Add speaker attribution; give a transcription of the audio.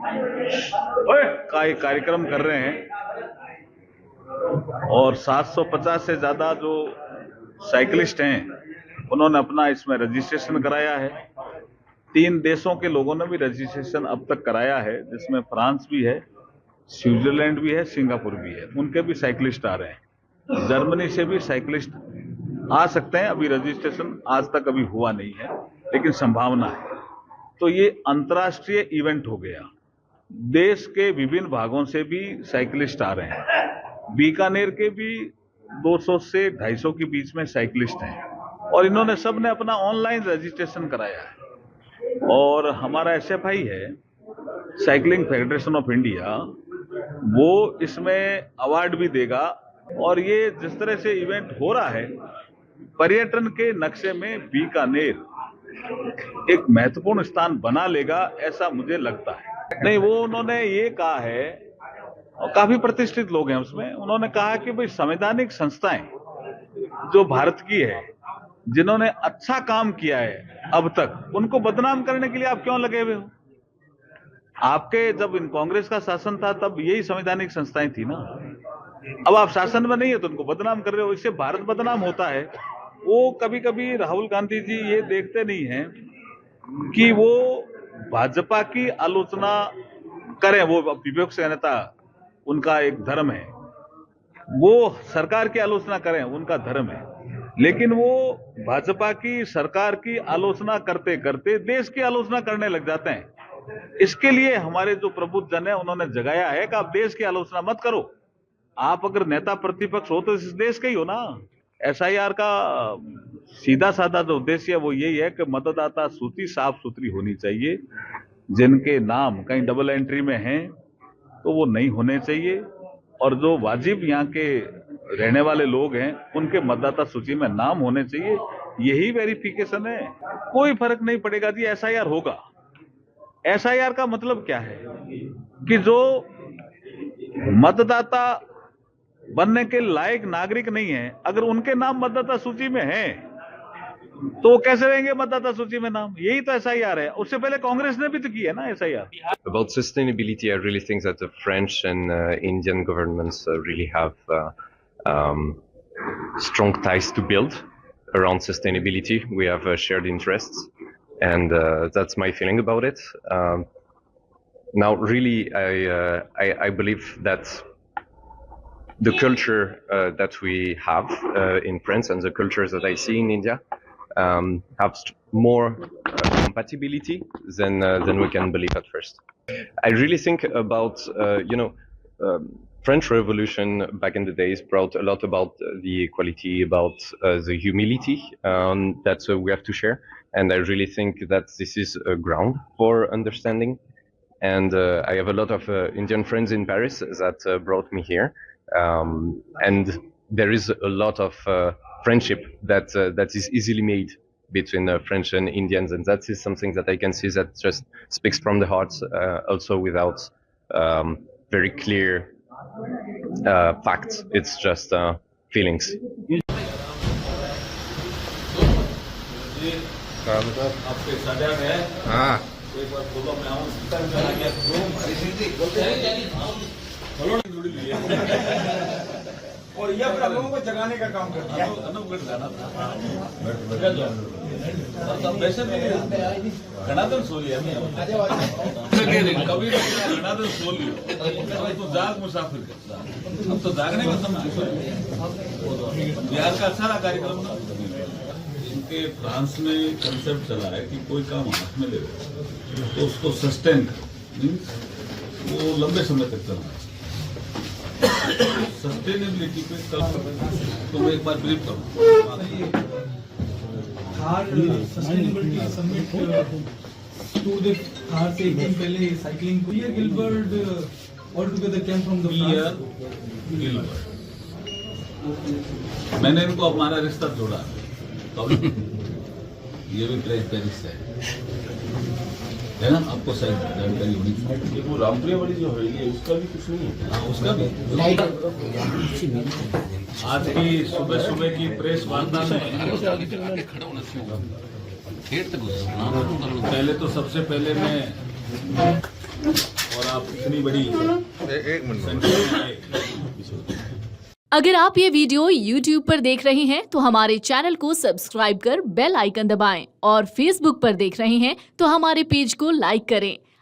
Speaker 1: का एक कार्यक्रम कर रहे हैं और 750 से ज्यादा जो साइकिलिस्ट हैं उन्होंने अपना इसमें रजिस्ट्रेशन कराया है। 3 देशों के लोगों ने भी रजिस्ट्रेशन अब तक कराया है, जिसमें फ्रांस भी है, स्विट्जरलैंड भी है, सिंगापुर भी है। उनके भी साइकिलिस्ट आ रहे हैं। जर्मनी से भी साइकिलिस्ट आ सकते हैं। अभी रजिस्ट्रेशन आज तक अभी हुआ नहीं है, लेकिन संभावना है। तो ये अंतर्राष्ट्रीय इवेंट हो गया। देश के विभिन्न भागों से भी साइकिलिस्ट आ रहे हैं। बीकानेर के भी 200 से 250 के बीच में साइकिलिस्ट हैं और इन्होंने सबने अपना ऑनलाइन रजिस्ट्रेशन कराया है। और हमारा एसएफआई है, साइकिलिंग फेडरेशन ऑफ इंडिया, वो इसमें अवार्ड भी देगा। और ये जिस तरह से इवेंट हो रहा है, पर्यटन के नक्शे में बीकानेर एक महत्वपूर्ण स्थान बना लेगा, ऐसा मुझे लगता है। नहीं, वो उन्होंने ये कहा है, और काफी प्रतिष्ठित लोग हैं उसमें, उन्होंने कहा कि भाई संवैधानिक संस्थाएं जो भारत की है, जिन्होंने अच्छा काम किया है अब तक, उनको बदनाम करने के लिए आप क्यों लगे हुए हो? आपके जब इन कांग्रेस का शासन था तब यही संवैधानिक संस्थाएं थी ना। अब आप शासन में नहीं है तो उनको बदनाम कर रहे हो, इससे भारत बदनाम होता है। वो कभी कभी राहुल गांधी जी ये देखते नहीं हैं कि वो भाजपा की आलोचना करें। वो विपक्ष नेता, उनका एक धर्म है, वो सरकार की आलोचना करें, उनका धर्म है। लेकिन वो भाजपा की सरकार की आलोचना करते करते देश की आलोचना करने लग जाते हैं। इसके लिए हमारे जो प्रबुद्ध जन है उन्होंने जगाया है कि आप देश की आलोचना मत करो। आप अगर नेता प्रतिपक्ष हो तो इस देश के ही हो ना। एसआईआर का सीधा साधा जो उद्देश्य है वो यही है कि मतदाता सूची साफ सुथरी होनी चाहिए। जिनके नाम कहीं डबल एंट्री में हैं तो वो नहीं होने चाहिए, और जो वाजिब यहाँ के रहने वाले लोग हैं उनके मतदाता सूची में नाम होने चाहिए। यही वेरिफिकेशन है। कोई फर्क नहीं पड़ेगा जी, एसआईआर होगा। एसआईआर का मतलब क्या है कि जो मतदाता बनने के लायक नागरिक नहीं है, अगर उनके नाम मतदाता सूची में हैं तो वो कैसे रहेंगे मतदाता सूची में नाम? यही तो एसआईआर है। उससे पहले कांग्रेस ने भी तो की है ना SIR.
Speaker 2: About sustainability, I really think that the French and Indian governments really have strong ties to build around sustainability. We have shared interests, and that's my feeling about it. Now, really, I believe that the culture that we have in France and the cultures that I see in India have more compatibility than we can believe at first. I really think about French Revolution back in the days brought a lot about the equality, about the humility that we have to share, and I really think that this is a ground for understanding. And I have a lot of Indian friends in Paris that brought me here, and there is a lot of friendship that is easily made between French and Indians, and that is something that I can see that just speaks from the heart, also without very clear facts. It's just feelings.
Speaker 1: आपके साझा में है। हाँ। एक बार बोलो, मैं आऊँ
Speaker 3: और ये अपने लोगों को जगाने का काम करता है।
Speaker 1: वैसे घनादन सो लिया कभी घनादन सो लियो तो जाग मुसाफिर करता। अब तो जागने का समय बिहार का सारा कार्यक्रम ना, इनके फ्रांस में कंसेप्ट चला है कि कोई काम हाथ में ले तो उसको सस्टेन कर, वो लंबे समय तक चलना है। सस्टेनेबिलिटी पे तो मैं एक बार ब्रीफ करूँ।
Speaker 3: Thar sustainability summit to the Thar से एक दिन पहले साइकिलिंग को ये Gilbert all together came from the
Speaker 1: Gilbert. मैंने इनको हमारा रिश्ता जोड़ा, ये भी पेरिस है ना। आपको सही जानकारी होनी चाहिए। वो रामप्रिया वाली जो है उसका भी कुछ नहीं है। हाँ, उसका भी आज की सुबह सुबह की प्रेस वार्ता में पहले तो सबसे पहले मैं
Speaker 4: आप इतनी बड़ी
Speaker 5: एक मिनट
Speaker 4: संख्या में आए।
Speaker 6: अगर आप ये वीडियो YouTube पर देख रहे हैं तो हमारे चैनल को सब्सक्राइब कर बेल आइकन दबाएं और Facebook पर देख रहे हैं तो हमारे पेज को लाइक करें।